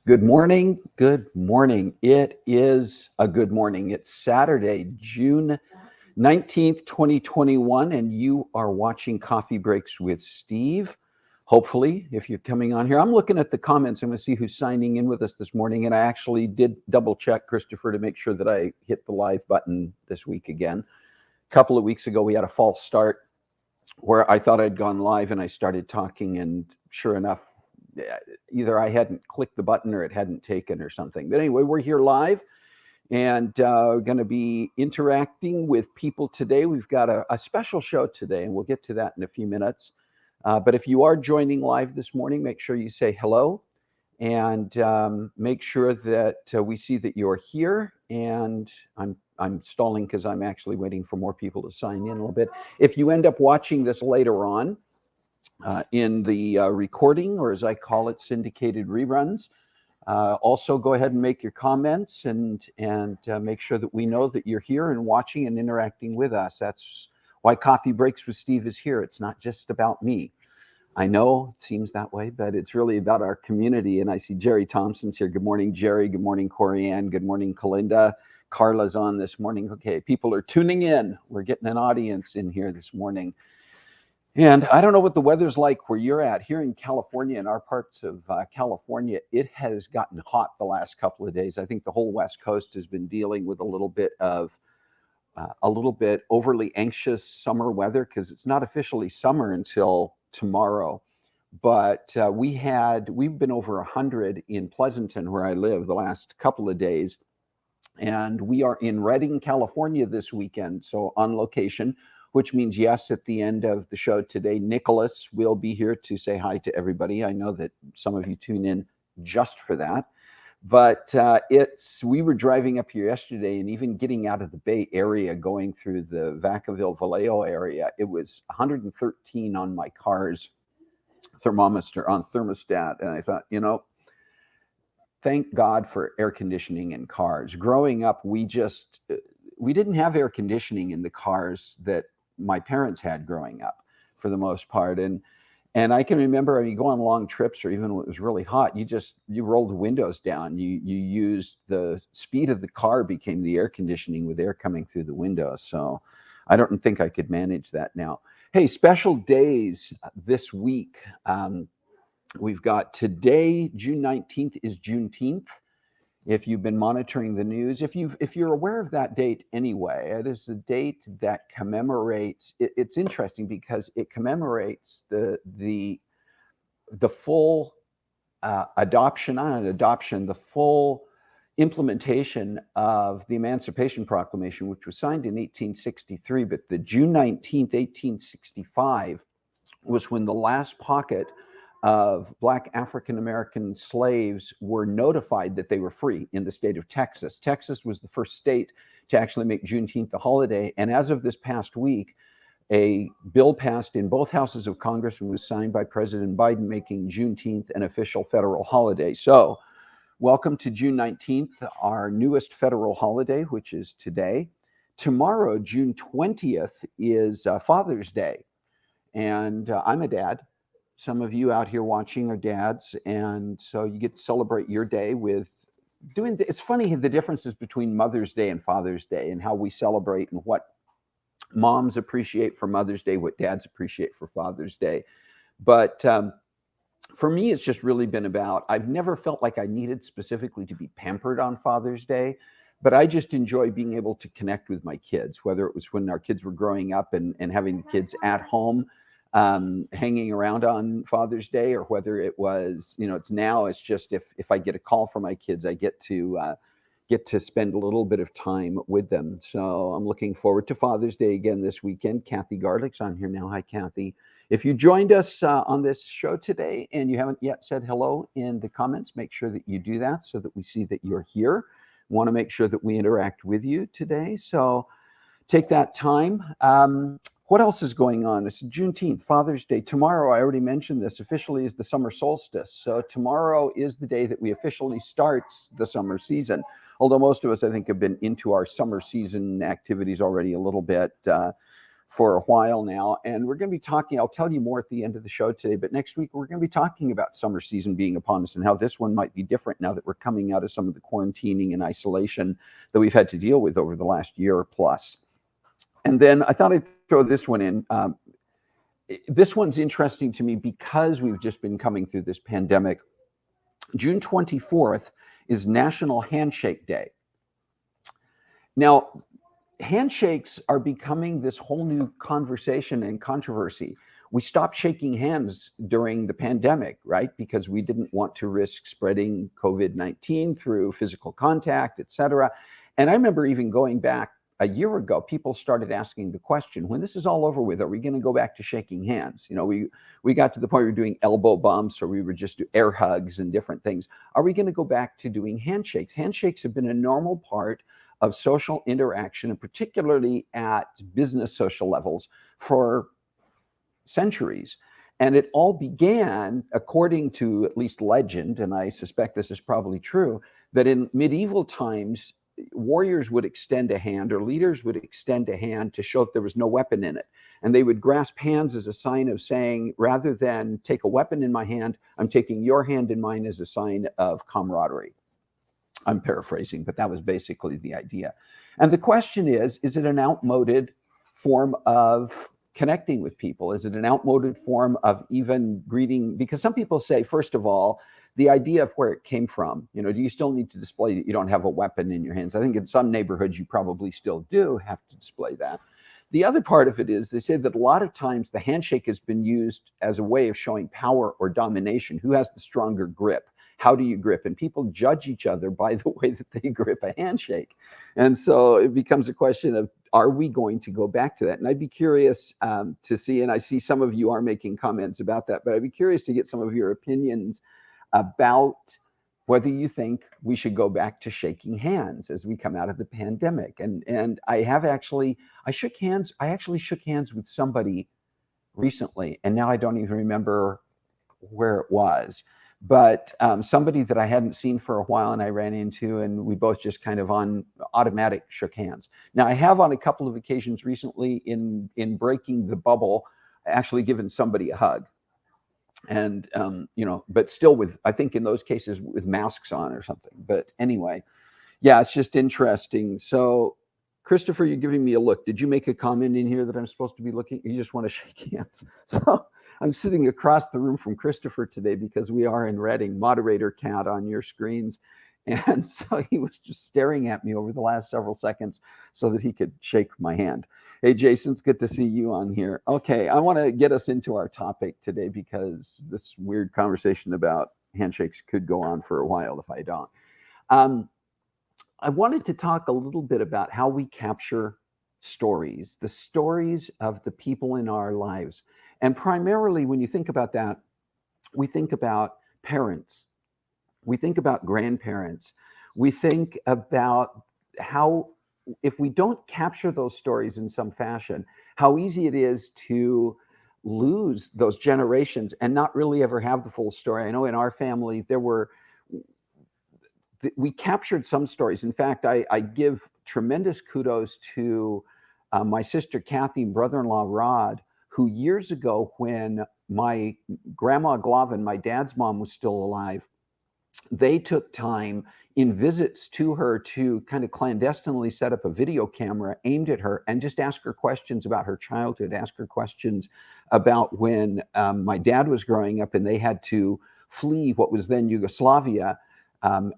Good morning. Good morning. It is a good morning. It's Saturday, June 19th, 2021, and you are watching Coffee Breaks with Steve. Hopefully, if you're coming on here, I'm looking at the comments. I'm going to see who's signing in with us this morning. And I actually did double check, Christopher, to make sure that I hit the live button this week again. A couple of weeks ago, we had a false start where I thought I'd gone live and I started talking, and sure enough, either I hadn't clicked the button or it hadn't taken or something. But anyway, we're here live and going to be interacting with people today. We've got a special show today, and we'll get to that in a few minutes. But if you are joining live this morning, make sure you say hello and make sure that we see that you're here. And I'm stalling because I'm actually waiting for more people to sign in a little bit. If you end up watching this later on in the recording, or as I call it, syndicated reruns, also go ahead and make your comments and make sure that we know that you're here and watching and interacting with us. That's why Coffee Breaks with Steve is here. It's not just about me. I know it seems that way, but it's really about our community. And I see Jerry Thompson's here. Good morning, Jerry. Good morning, Corianne. Good morning, Kalinda. Carla's on this morning. Okay, people are tuning in. We're getting an audience in here this morning. And I don't know what the weather's like where you're at. Here in California, in our parts of California, it has gotten hot the last couple of days. I think the whole West Coast has been dealing with a little bit overly anxious summer weather, because it's not officially summer until tomorrow. But we've been over 100 in Pleasanton, where I live, the last couple of days. And we are in Redding, California this weekend, so on location, which means, yes, at the end of the show today, Nicholas will be here to say hi to everybody. I know that some of you tune in just for that. But we were driving up here yesterday, and even getting out of the Bay Area, going through the Vacaville Vallejo area, it was 113 on my car's thermostat. And I thought, thank God for air conditioning in cars. Growing up, we didn't have air conditioning in the cars that my parents had growing up, for the most part. And I can remember, go on long trips, or even when it was really hot, you rolled the windows down. You used the speed of the car became the air conditioning, with air coming through the windows. So I don't think I could manage that now. Hey, special days this week. We've got today, June 19th is Juneteenth. If you've been monitoring the news, if you're aware of that date anyway, it is a date that commemorates. It's interesting because it commemorates the full the full implementation of the Emancipation Proclamation, which was signed in 1863. But the June 19th, 1865, was when the last pocket of Black African American slaves were notified that they were free in the state of Texas. Texas was the first state to actually make Juneteenth a holiday. And as of this past week, a bill passed in both houses of Congress and was signed by President Biden, making Juneteenth an official federal holiday. So welcome to June 19th, our newest federal holiday, which is today. Tomorrow, June 20th, is Father's Day. And I'm a dad. Some of you out here watching are dads, and so you get to celebrate your day with it's funny, the differences between Mother's Day and Father's Day, and how we celebrate, and what moms appreciate for Mother's Day, what dads appreciate for Father's Day. But for me, it's just really been about, I've never felt like I needed specifically to be pampered on Father's Day, but I just enjoy being able to connect with my kids, whether it was when our kids were growing up and having the kids at home, hanging around on Father's Day, or whether it was, it's just if I get a call from my kids, I get to spend a little bit of time with them. So I'm looking forward to Father's Day again this weekend. Kathy Garlick's on here now. Hi, Kathy. If you joined us on this show today and you haven't yet said hello in the comments, make sure that you do that so that we see that you're here. Want to make sure that we interact with you today. So take that time. What else is going on? It's Juneteenth, Father's Day. Tomorrow, I already mentioned this, officially is the summer solstice. So tomorrow is the day that we officially starts the summer season. Although most of us, I think, have been into our summer season activities already a little bit. for a while now. And we're going to be talking, I'll tell you more at the end of the show today, but next week we're going to be talking about summer season being upon us and how this one might be different now that we're coming out of some of the quarantining and isolation that we've had to deal with over the last year plus. And then I thought I'd throw this one in. This one's interesting to me because we've just been coming through this pandemic. June 24th is National Handshake Day. Now, handshakes are becoming this whole new conversation and controversy. We stopped shaking hands during the pandemic, right? Because we didn't want to risk spreading COVID-19 through physical contact, et cetera. And I remember even going back a year ago, people started asking the question, when this is all over with, are we going to go back to shaking hands? You know, we got to the point where we were doing elbow bumps, or we were just doing air hugs and different things. Are we going to go back to doing handshakes? Handshakes have been a normal part of social interaction, and particularly at business social levels, for centuries. And it all began, according to at least legend, and I suspect this is probably true, that in medieval times, warriors would extend a hand, or leaders would extend a hand to show that there was no weapon in it. And they would grasp hands as a sign of saying, rather than take a weapon in my hand, I'm taking your hand in mine as a sign of camaraderie. I'm paraphrasing, but that was basically the idea. And the question is it an outmoded form of connecting with people? Is it an outmoded form of even greeting? Because some people say, first of all, the idea of where it came from, you know, do you still need to display that you don't have a weapon in your hands? I think in some neighborhoods, you probably still do have to display that. The other part of it is they say that a lot of times the handshake has been used as a way of showing power or domination. Who has the stronger grip? How do you grip? And people judge each other by the way that they grip a handshake. And so it becomes a question of, are we going to go back to that? And I'd be curious to see, and I see some of you are making comments about that, but I'd be curious to get some of your opinions about whether you think we should go back to shaking hands as we come out of the pandemic. And I actually shook hands with somebody recently, and now I don't even remember where it was, but somebody that I hadn't seen for a while and I ran into, and we both just kind of on automatic shook hands. Now I have on a couple of occasions recently in breaking the bubble, actually given somebody a hug. And, you know, but still with, I think in those cases with masks on or something. But anyway, yeah, it's just interesting. So Christopher, you're giving me a look. Did you make a comment in here that I'm supposed to be looking? You just want to shake hands. So I'm sitting across the room from Christopher today because we are in Reading, moderator cat on your screens. And so he was just staring at me over the last several seconds so that he could shake my hand. Hey, Jason, it's good to see you on here. Okay, I want to get us into our topic today because this weird conversation about handshakes could go on for a while if I don't. I wanted to talk a little bit about how we capture stories, the stories of the people in our lives. And primarily, when you think about that, we think about parents. We think about grandparents. We think about how, if we don't capture those stories in some fashion, how easy it is to lose those generations and not really ever have the full story. I know in our family, we captured some stories. In fact, I give tremendous kudos to my sister Kathy and brother-in-law Rod, who years ago, when my grandma Glavin, my dad's mom, was still alive, they took time in visits to her to kind of clandestinely set up a video camera aimed at her and just ask her questions about her childhood, ask her questions about when my dad was growing up and they had to flee what was then Yugoslavia.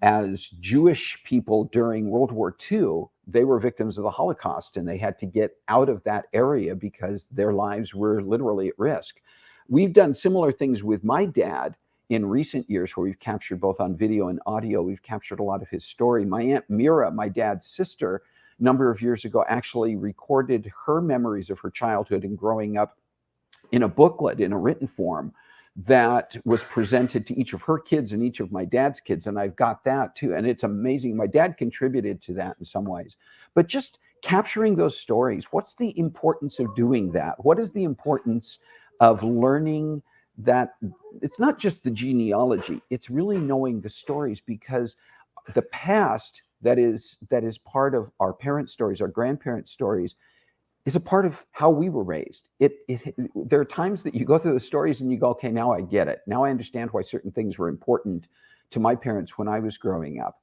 As Jewish people during World War II, they were victims of the Holocaust and they had to get out of that area because their lives were literally at risk. We've done similar things with my dad in recent years where we've captured both on video and audio. We've captured a lot of his story. My Aunt Mira, my dad's sister, a number of years ago actually recorded her memories of her childhood and growing up in a booklet in a written form that was presented to each of her kids and each of my dad's kids. And I've got that too. And it's amazing. My dad contributed to that in some ways. But just capturing those stories, what's the importance of doing that? What is the importance of learning that it's not just the genealogy, it's really knowing the stories, because the past that is part of our parents' stories, our grandparents' stories, is a part of how we were raised. There are times that you go through the stories and you go, okay, now I get it. Now I understand why certain things were important to my parents when I was growing up.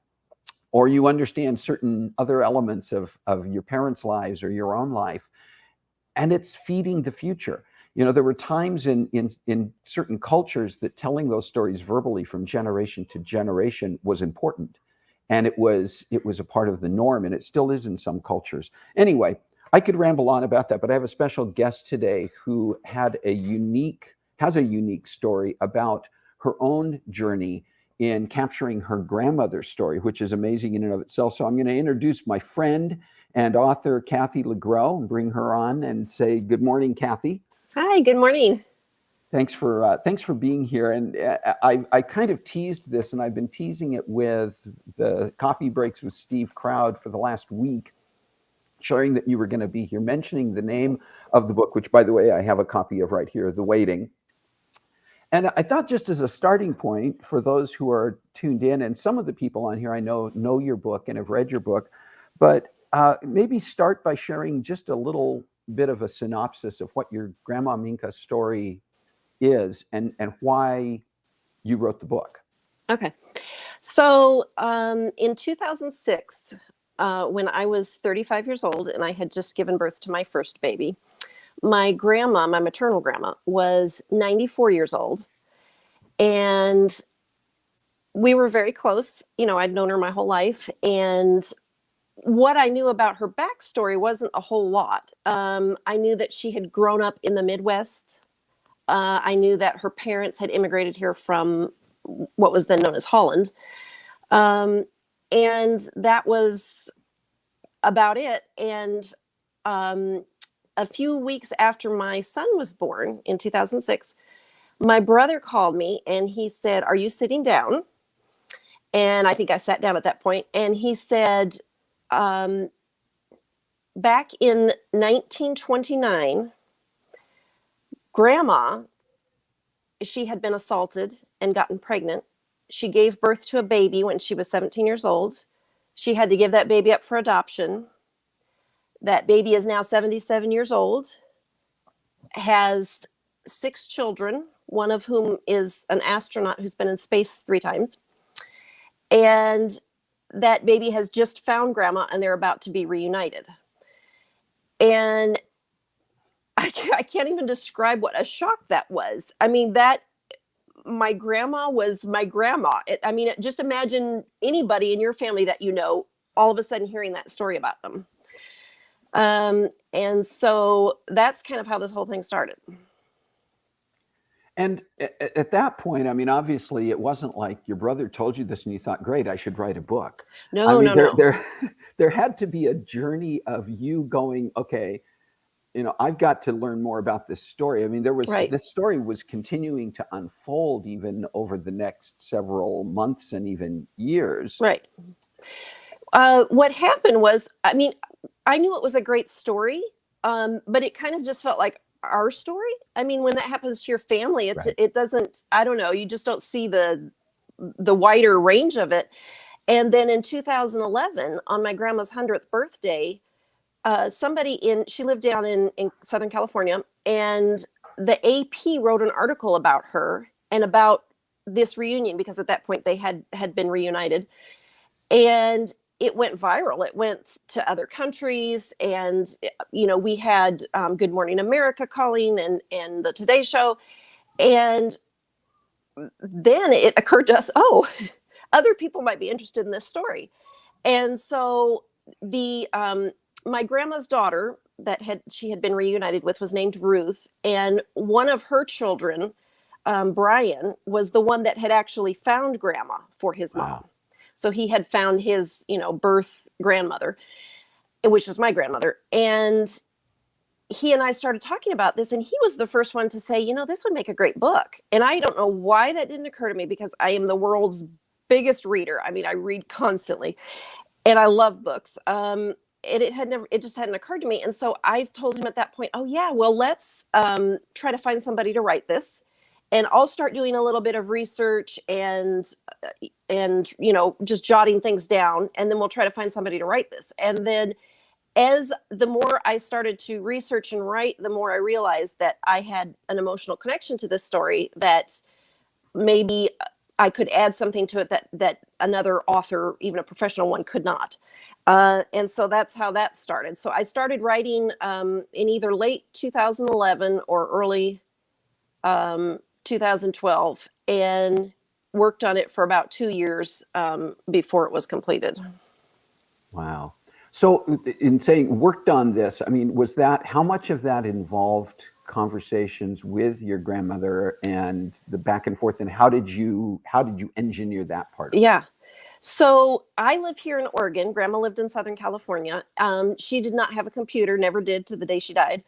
Or you understand certain other elements of your parents' lives or your own life, and it's feeding the future. There were times in certain cultures that telling those stories verbally from generation to generation was important. And it was a part of the norm, and it still is in some cultures. Anyway, I could ramble on about that, but I have a special guest today who has a unique story about her own journey in capturing her grandmother's story, which is amazing in and of itself. So I'm going to introduce my friend and author, Kathy LeGros, and bring her on and say good morning, Kathy. Hi, good morning. Thanks for being here. And I kind of teased this, and I've been teasing it with the Coffee Breaks with Steve Crowd for the last week, sharing that you were going to be here, mentioning the name of the book, which, by the way, I have a copy of right here, The Waiting. And I thought, just as a starting point for those who are tuned in, and some of the people on here I know your book and have read your book, but maybe start by sharing just a little bit of a synopsis of what your Grandma Minka's story is and why you wrote the book. Okay. So in 2006, when I was 35 years old and I had just given birth to my first baby, my grandma, my maternal grandma, was 94 years old. And we were very close. I'd known her my whole life. And what I knew about her backstory wasn't a whole lot. I knew that she had grown up in the Midwest. I knew that her parents had immigrated here from what was then known as Holland. And that was about it. And a few weeks after my son was born in 2006, my brother called me and he said, "Are you sitting down?" And I think I sat down at that point. And he said, back in 1929, Grandma, she had been assaulted and gotten pregnant. She gave birth to a baby when she was 17 years old. She had to give that baby up for adoption. That baby is now 77 years old, has 6 children, one of whom is an astronaut who's been in space 3 times. And that baby has just found Grandma and they're about to be reunited. And I can't even describe what a shock that was. I mean, my grandma was my grandma. Just imagine anybody in your family that all of a sudden hearing that story about them. And so that's kind of how this whole thing started. And at that point, obviously it wasn't like your brother told you this and you thought, great, I should write a book. No. There had to be a journey of you going, okay, I've got to learn more about this story. Right. This story was continuing to unfold even over the next several months and even years. Right. What happened was, I knew it was a great story, but it kind of just felt like our story. When that happens to your family, it doesn't, I don't know, you just don't see the wider range of it. And then in 2011, on my grandma's 100th birthday, she lived down in Southern California, and the AP wrote an article about her and about this reunion, because at that point they had been reunited. And it went viral. It went to other countries, and we had Good Morning America calling and the Today Show, and then it occurred to us, oh, other people might be interested in this story. And so my grandma's daughter she had been reunited with was named Ruth, and one of her children, Brian, was the one that had actually found Grandma for his mom. Wow. So he had found his, birth grandmother, which was my grandmother. And he and I started talking about this, and he was the first one to say, this would make a great book. And I don't know why that didn't occur to me, because I am the world's biggest reader. I read constantly, and I love books. It just hadn't occurred to me. And so I told him at that point, oh yeah, well, let's try to find somebody to write this. And I'll start doing a little bit of research and just jotting things down. And then we'll try to find somebody to write this. And then as the more I started to research and write, the more I realized that I had an emotional connection to this story, that maybe I could add something to it that another author, even a professional one, could not. And so that's how that started. So I started writing in either late 2011 or early 2012, and worked on it for about 2 years before it was completed. Wow. So in saying worked on this, I mean, was that, how much of that involved conversations with your grandmother and the back and forth, and how did you engineer that part of it? Yeah. So I live here in Oregon. Grandma lived in Southern California. She did not have a computer, never did to the day she died.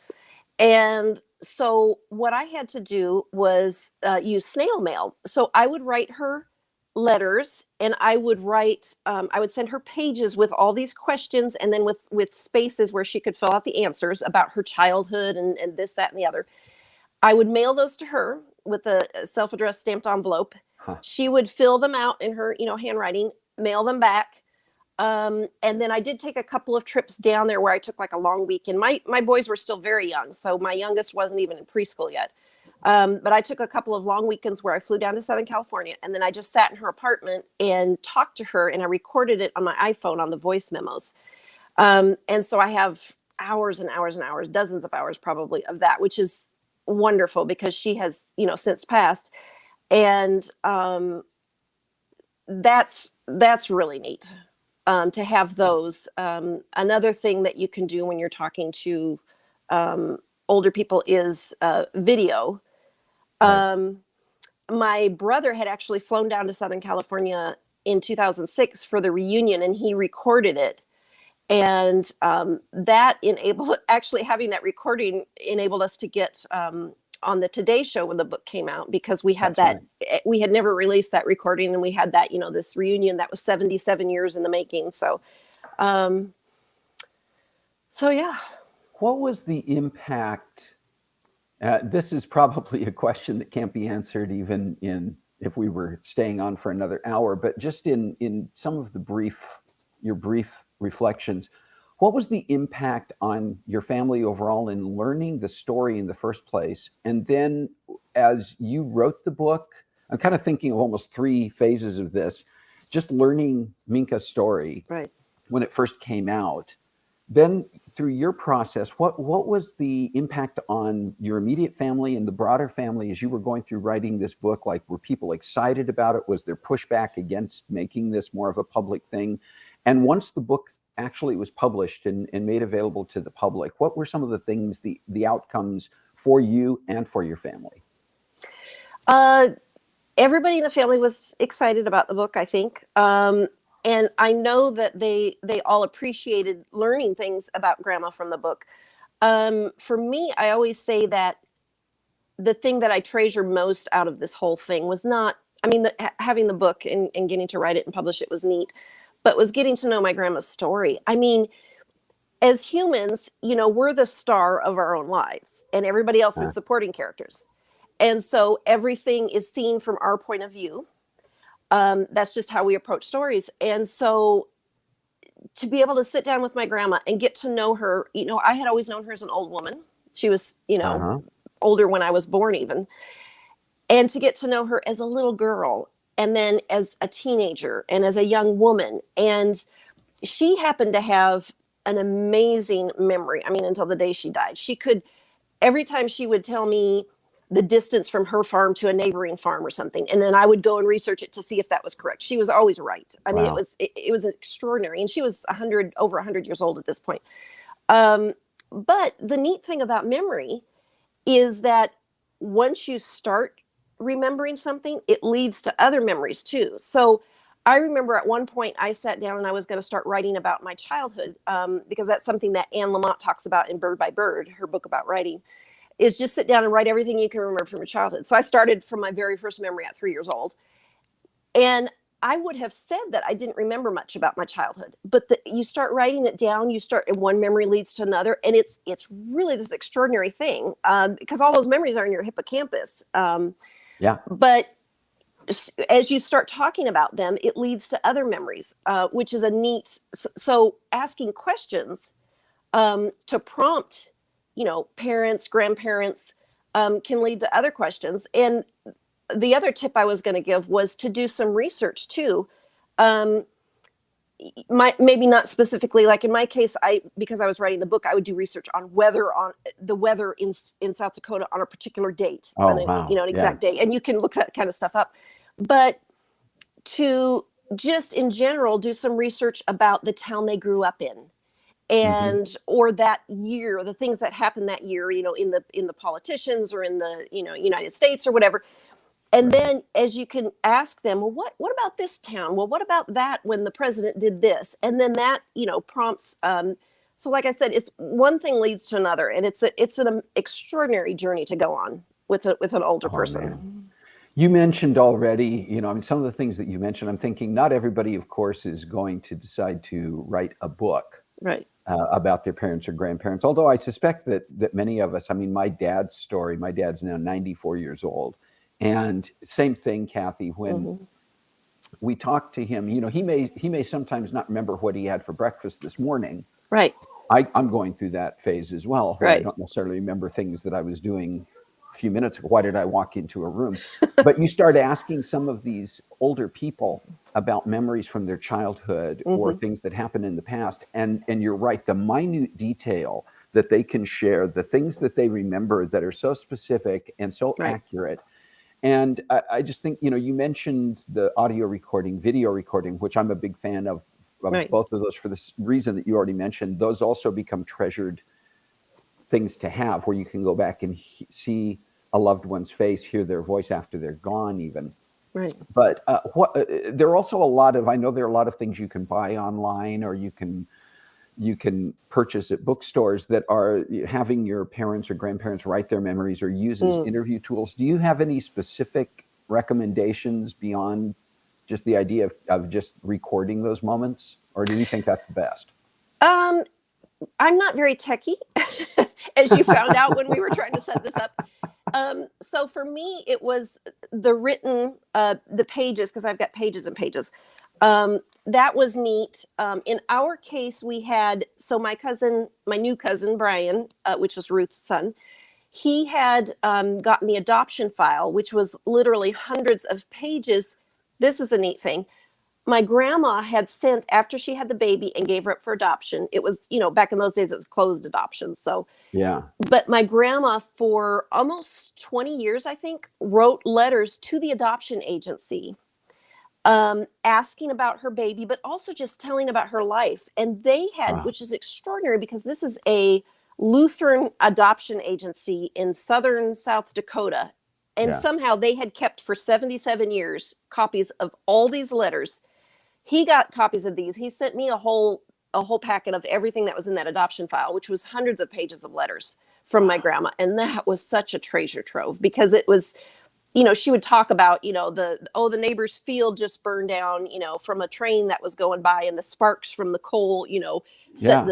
And so what I had to do was use snail mail. So I would write her letters, and I would I would send her pages with all these questions, and then with spaces where she could fill out the answers about her childhood and this, that, and the other. I would mail those to her with a self-addressed stamped envelope. Huh. She would fill them out in her, handwriting, mail them back. And then I did take a couple of trips down there where I took like a long weekend. My boys were still very young, so my youngest wasn't even in preschool yet. But I took a couple of long weekends where I flew down to Southern California, and then I just sat in her apartment and talked to her, and I recorded it on my iPhone on the voice memos. And so I have hours and hours and hours, dozens of hours probably of that, which is wonderful because she has, since passed. And that's really neat. To have those. Another thing that you can do when you're talking to older people is video. Right. My brother had actually flown down to Southern California in 2006 for the reunion, and he recorded it. And that enabled, actually having that recording enabled us to get on the Today Show when the book came out, because we had That's right. we had never released that recording, and we had that, this reunion that was 77 years in the making. So, yeah. What was the impact? This is probably a question that can't be answered even if we were staying on for another hour, but just in some of your brief reflections, what was the impact on your family overall in learning the story in the first place? And then as you wrote the book, I'm kind of thinking of almost 3 phases of this, just learning Minka's story Right. when it first came out. Then through your process, what was the impact on your immediate family and the broader family as you were going through writing this book? Like, were people excited about it? Was there pushback against making this more of a public thing? And once the book actually was published and made available to the public, what were some of the things, the outcomes for you and for your family? Everybody in the family was excited about the book, I think. And I know that they all appreciated learning things about Grandma from the book. For me, I always say that the thing that I treasure most out of this whole thing was not, having the book and getting to write it and publish it was neat, but was getting to know my grandma's story. I mean, as humans, we're the star of our own lives, and everybody else is supporting characters. And so everything is seen from our point of view. That's just how we approach stories. And so to be able to sit down with my grandma and get to know her, I had always known her as an old woman. She was, older when I was born even. And to get to know her as a little girl, and then as a teenager, and as a young woman. And she happened to have an amazing memory. Until the day she died. She could, every time she would tell me the distance from her farm to a neighboring farm or something, and then I would go and research it to see if that was correct. She was always right. Wow. It was extraordinary, and she was over 100 years old at this point. But the neat thing about memory is that once you start remembering something, it leads to other memories too. So I remember at one point I sat down and I was going to start writing about my childhood, because that's something that Anne Lamott talks about in Bird by Bird, her book about writing, is just sit down and write everything you can remember from your childhood. So I started from my very first memory at 3 years old. And I would have said that I didn't remember much about my childhood, but you start writing it down, and one memory leads to another. And it's really this extraordinary thing, because all those memories are in your hippocampus. But as you start talking about them, it leads to other memories, which is a neat. So asking questions to prompt, parents, grandparents, can lead to other questions. And the other tip I was going to give was to do some research too. Maybe not specifically, like in my case, because I was writing the book, I would do research on the weather in South Dakota on a particular date, Wow. an exact date, and you can look that kind of stuff up. But to just in general do some research about the town they grew up in, and or that year, the things that happened that year, in the politicians or in the United States or whatever. And then as you can ask them, well, what about this town? Well, what about that when the president did this? And then that, prompts. So like I said, it's one thing leads to another. And it's an extraordinary journey to go on with an older person. Man. You mentioned already, some of the things that you mentioned, I'm thinking not everybody, of course, is going to decide to write a book about their parents or grandparents. Although I suspect that many of us, my dad's story, my dad's now 94 years old. And same thing, Kathy, when we talk to him, he may sometimes not remember what he had for breakfast this morning. Right. I'm going through that phase as well. Right. I don't necessarily remember things that I was doing a few minutes ago. Why did I walk into a room? But you start asking some of these older people about memories from their childhood or things that happened in the past. And you're right, the minute detail that they can share, the things that they remember that are so specific and so accurate. And I just think, you mentioned the audio recording, video recording, which I'm a big fan of both of those for this reason that you already mentioned. Those also become treasured things to have, where you can go back and see a loved one's face, hear their voice after they're gone even. Right. But there are also I know there are a lot of things you can buy online, or you can purchase at bookstores that are having your parents or grandparents write their memories or use as interview tools. Do you have any specific recommendations beyond just the idea of just recording those moments? Or do you think that's the best? I'm not very techie, as you found out when we were trying to set this up. So for me, it was the written, the pages, because I've got pages and pages. That was neat. In our case, we had, so my new cousin, Brian, which was Ruth's son, he had gotten the adoption file, which was literally hundreds of pages. This is a neat thing. My grandma had sent, after she had the baby and gave her up for adoption, it was, back in those days, it was closed adoption. So, yeah. But my grandma, for almost 20 years, I think, wrote letters to the adoption agency, asking about her baby, but also just telling about her life. And they had, which is extraordinary because this is a Lutheran adoption agency in southern South Dakota. And somehow they had kept for 77 years copies of all these letters. He got copies of these. He sent me a whole packet of everything that was in that adoption file, which was hundreds of pages of letters from my grandma. And that was such a treasure trove, because it was, she would talk about, the neighbor's field just burned down, from a train that was going by, and the sparks from the coal, set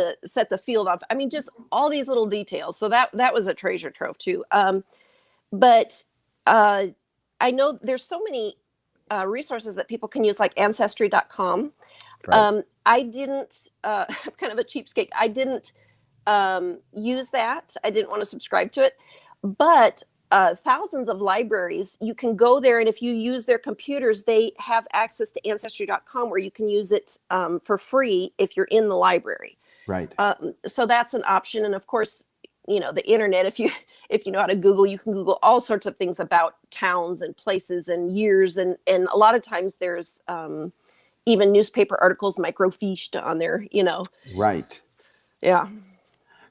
the field off. I mean, just all these little details. So that was a treasure trove too. But I know there's so many resources that people can use, like Ancestry.com. Right. I didn't, I'm kind of a cheapskate. I didn't use that. I didn't want to subscribe to it. But thousands of libraries, you can go there, and if you use their computers, they have access to Ancestry.com, where you can use it for free if you're in the library. Right. So that's an option. And of course, the internet, if you know how to Google, you can Google all sorts of things about towns and places and years. And a lot of times there's even newspaper articles, microfiche on there, Right. Yeah.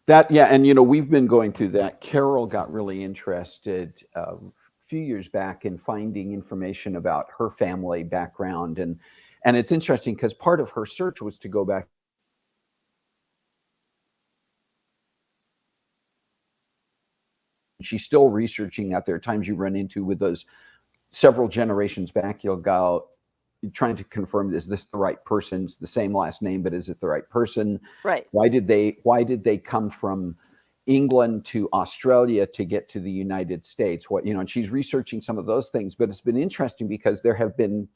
And we've been going through that. Carol got really interested a few years back in finding information about her family background. And it's interesting because part of her search was to go back. She's still researching out there. Times you run into with those several generations back, you'll go trying to confirm, is this the right person? It's the same last name, but is it the right person? Right. Why did they come from England to Australia to get to the United States? And she's researching some of those things, but it's been interesting because there have been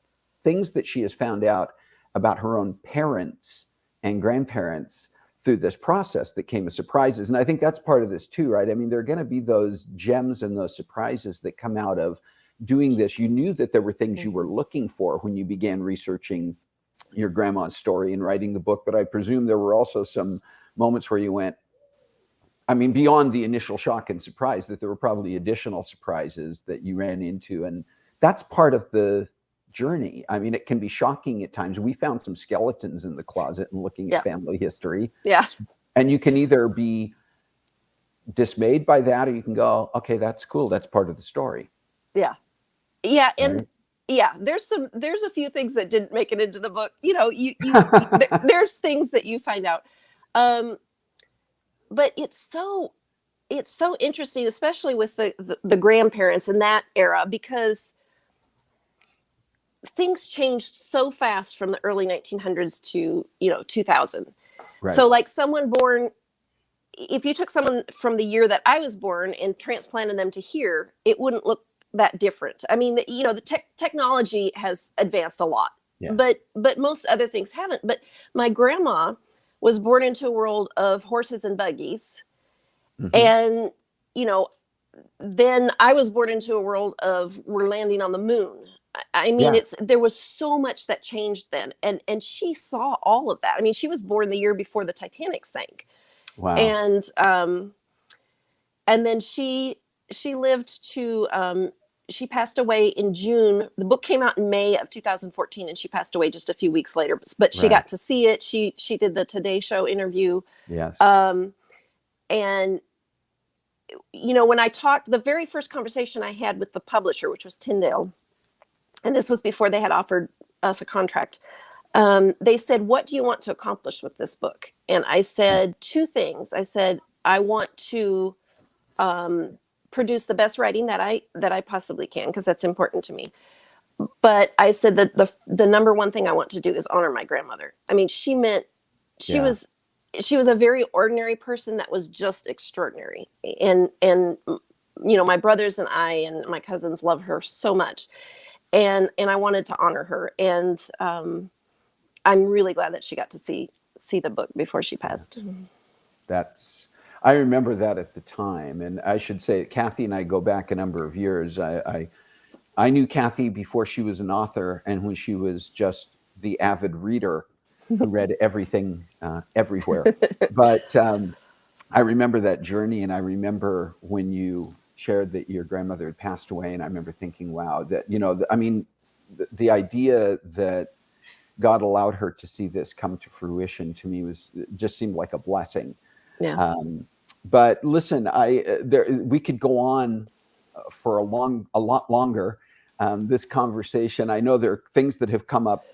things that she has found out about her own parents and grandparents through this process that came as surprises. And I think that's part of this too, right? I mean, there are going to be those gems and those surprises that come out of doing this. You knew that there were things you were looking for when you began researching your grandma's story and writing the book, but I presume there were also some moments where you went, I mean, beyond the initial shock and surprise, that there were probably additional surprises that you ran into. And that's part of the journey. I mean, it can be shocking at times. We found some skeletons in the closet and looking at family history. Yeah. And you can either be dismayed by that, or you can go, okay, that's cool. That's part of the story. Yeah. Yeah. And Right. yeah, there's a few things that didn't make it into the book. You know, there's things that you find out. But it's so interesting, especially with the grandparents in that era, because things changed so fast from the early 1900s to 2000. Right. So like someone born, if you took someone from the year that I was born and transplanted them to here, it wouldn't look that different. I mean, the technology has advanced a lot, but most other things haven't. But my grandma was born into a world of horses and buggies. And, then I was born into a world of we're landing on the moon. I mean, there was so much that changed then. And she saw all of that. I mean, she was born the year before the Titanic sank. Wow. And then she lived to, she passed away in June. The book came out in May of 2014, and she passed away just a few weeks later. But she got to see it. She did the Today Show interview. Yes. And when I talked, the very first conversation I had with the publisher, which was Tyndale, and this was before they had offered us a contract, they said, "What do you want to accomplish with this book?" And I said two things. I said, "I want to produce the best writing that I possibly can, because that's important to me. But I said that the number one thing I want to do is honor my grandmother." I mean, she was a very ordinary person that was just extraordinary. And my brothers and I and my cousins love her so much. And I wanted to honor her. And I'm really glad that she got to see the book before she passed. I remember that at the time. And I should say, Kathy and I go back a number of years. I knew Kathy before she was an author, and when she was just the avid reader who read everything everywhere. But I remember that journey, and I remember when you shared that your grandmother had passed away, and I remember thinking, wow, that, I mean, the idea that God allowed her to see this come to fruition, to me just seemed like a blessing. Yeah. But listen, we could go on for a lot longer. This conversation, I know there are things that have come up,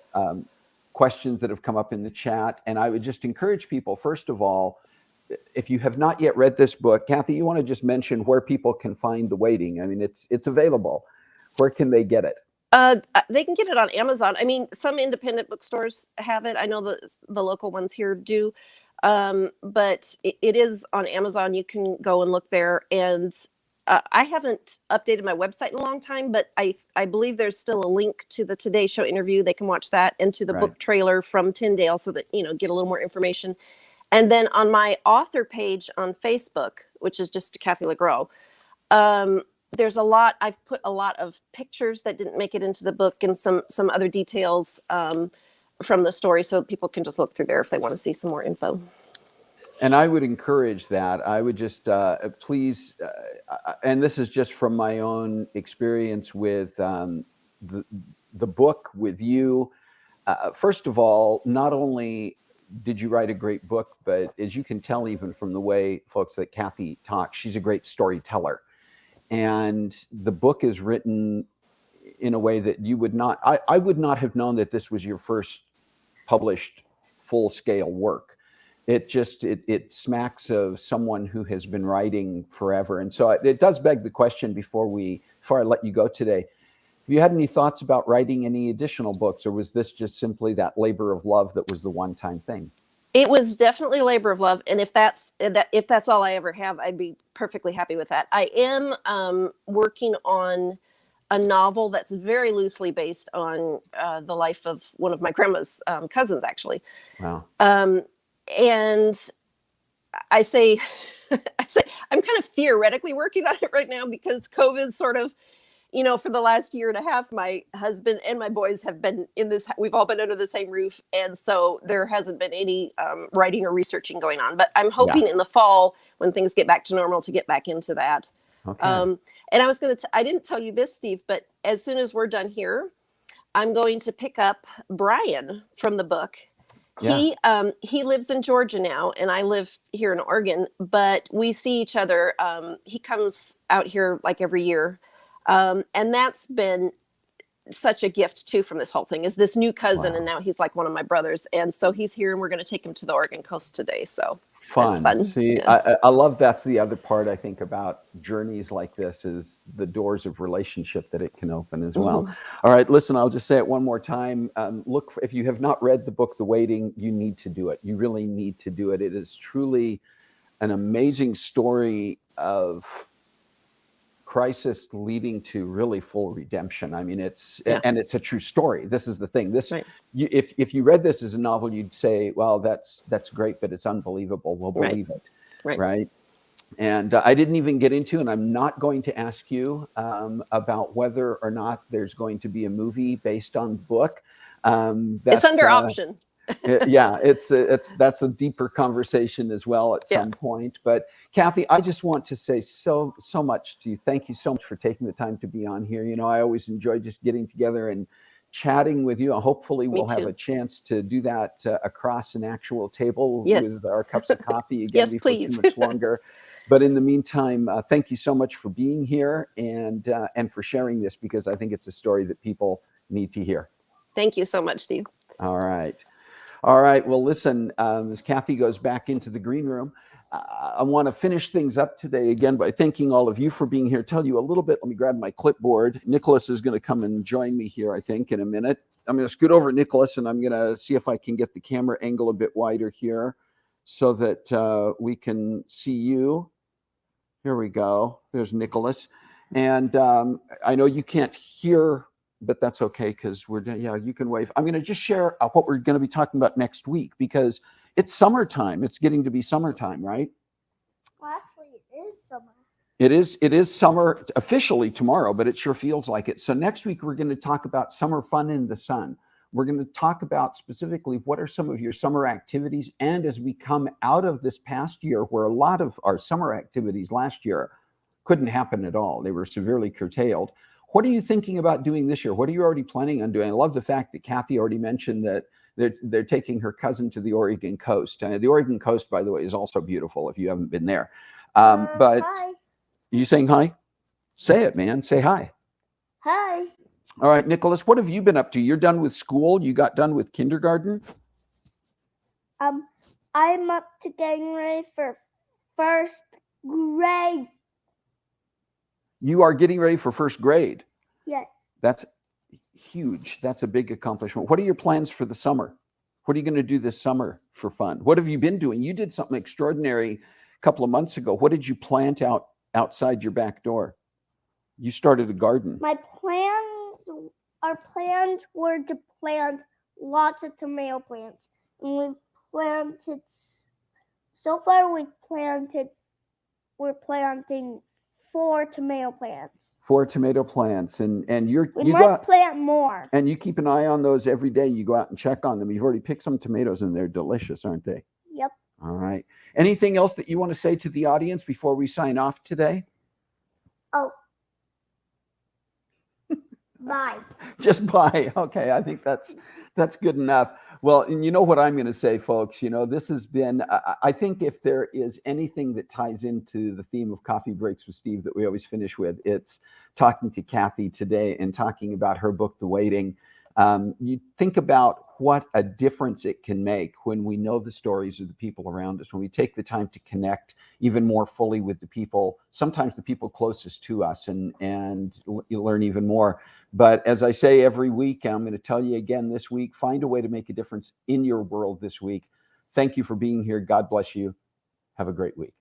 questions that have come up in the chat, and I would just encourage people, first of all, if you have not yet read this book, Kathy, you want to just mention where people can find The Waiting. I mean, it's available. Where can they get it? They can get it on Amazon. I mean, some independent bookstores have it. I know the local ones here do. But it is on Amazon. You can go and look there. And I haven't updated my website in a long time, but I believe there's still a link to the Today Show interview. They can watch that, and to the book trailer from Tyndale, so that, get a little more information. And then on my author page on Facebook, which is just Kathy LaGros, there's I've put a lot of pictures that didn't make it into the book, and some other details from the story, so people can just look through there if they want to see some more info. And I would encourage that. I would just please, and this is just from my own experience with the book with you. First of all, not only did you write a great book, but as you can tell even from the way, folks, that Kathy talks, she's a great storyteller. And the book is written in a way that you would not, I would not have known that this was your first published full-scale work. It smacks of someone who has been writing forever. And so it does beg the question, before I let you go today, have you had any thoughts about writing any additional books, or was this just simply that labor of love that was the one-time thing? It was definitely a labor of love. And if that's all I ever have, I'd be perfectly happy with that. I am working on a novel that's very loosely based on the life of one of my grandma's cousins, actually. Wow. And I say, I say, I'm kind of theoretically working on it right now because COVID sort of, for the last year and a half, my husband and my boys have been in this, we've all been under the same roof. And so there hasn't been any writing or researching going on, but I'm hoping in the fall when things get back to normal to get back into that. Okay. And I was I didn't tell you this, Steve, but as soon as we're done here, I'm going to pick up Brian from the book. Yeah. He lives in Georgia now, and I live here in Oregon, but we see each other. He comes out here like every year. And that's been such a gift too from this whole thing, is this new cousin. Wow. And now he's like one of my brothers. And so he's here and we're going to take him to the Oregon coast today. So fun. that's fun. See, Yeah. I love that's the other part I think about journeys like this is the doors of relationship that it can open as well. All right, listen, I'll just say it one more time. Look, if you have not read the book, The Waiting, you need to do it. You really need to do it. It is truly an amazing story of crisis leading to really full redemption. I mean, and it's a true story. This is the thing. This, if you read this as a novel, you'd say, well, that's great, but it's unbelievable. We'll believe it, right? And I didn't even get into, and I'm not going to ask you about whether or not there's going to be a movie based on the book. It's under option. That's a deeper conversation as well at some point. But Kathy, I just want to say so much to you. Thank you so much for taking the time to be on here. I always enjoy just getting together and chatting with you. Hopefully we'll have a chance to do that across an actual table with our cups of coffee again before too much longer. But in the meantime, thank you so much for being here and for sharing this, because I think it's a story that people need to hear. Thank you so much, Steve. All right. Well, listen, as Kathy goes back into the green room, I want to finish things up today again by thanking all of you for being here. Tell you a little bit. Let me grab my clipboard. Nicholas is going to come and join me here, I think, in a minute. I'm going to scoot over Nicholas, and I'm going to see if I can get the camera angle a bit wider here so that we can see you. Here we go. There's Nicholas. And I know you can't hear, but that's okay, because you can wave. I'm going to just share what we're going to be talking about next week, because it's summertime. It's getting to be summertime, right? Well, actually, it is summer. It is summer officially tomorrow, but it sure feels like it. So next week, we're going to talk about summer fun in the sun. We're going to talk about specifically what are some of your summer activities. And as we come out of this past year, where a lot of our summer activities last year couldn't happen at all, they were severely curtailed. What are you thinking about doing this year? What are you already planning on doing? I love the fact that Kathy already mentioned that they're taking her cousin to the Oregon coast. The Oregon coast, by the way, is also beautiful if you haven't been there. But hi. You saying hi? Say it, man. Say hi. Hi. All right, Nicholas, what have you been up to? You're done with school? You got done with kindergarten? I'm up to getting ready for first grade. You are getting ready for first grade? Yes. That's huge. That's a big accomplishment. What are your plans for the summer? What are you going to do this summer for fun? What have you been doing? You did something extraordinary a couple of months ago. What did you plant outside your back door? You started a garden. Our plans were to plant lots of tomato plants. And we planted, so far we're planting 4 tomato plants. 4 tomato plants, and we might plant more. And you keep an eye on those every day. You go out and check on them. You've already picked some tomatoes, and they're delicious, aren't they? Yep. All right. Anything else that you want to say to the audience before we sign off today? Oh. Bye. Just bye. Okay, I think that's good enough. Well, and you know what I'm going to say, folks, this has been, I think if there is anything that ties into the theme of Coffee Breaks with Steve that we always finish with, it's talking to Kathy today and talking about her book, The Waiting. You think about what a difference it can make when we know the stories of the people around us, when we take the time to connect even more fully with the people, sometimes the people closest to us, and you learn even more. But as I say every week, I'm going to tell you again this week, find a way to make a difference in your world this week. Thank you for being here. God bless you. Have a great week.